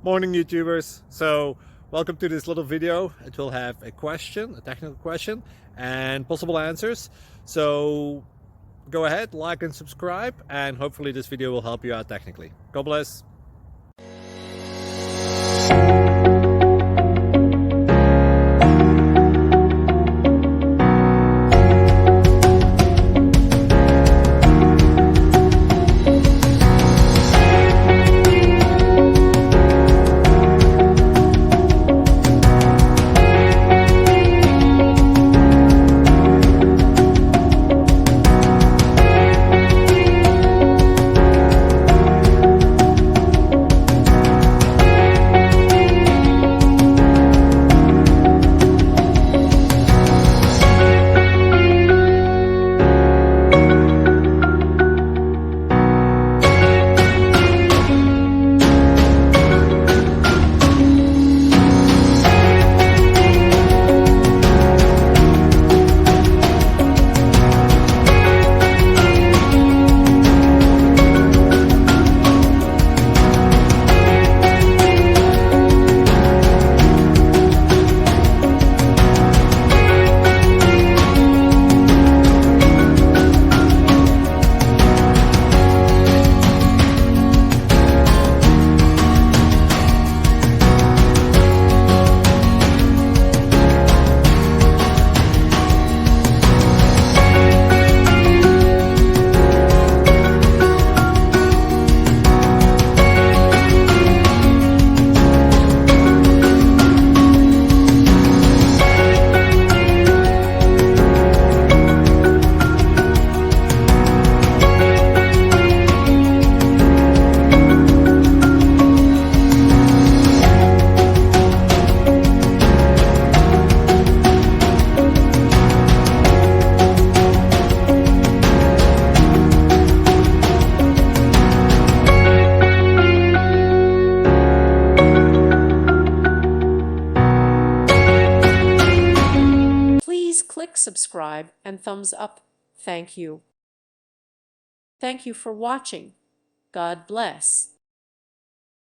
Morning YouTubers. So welcome to this little video. It will have a question, a technical question, and possible answers. So go ahead, like and subscribe, and hopefully this video will help you out technically. God bless. Please click subscribe and thumbs up. Thank you. Thank you for watching. God bless.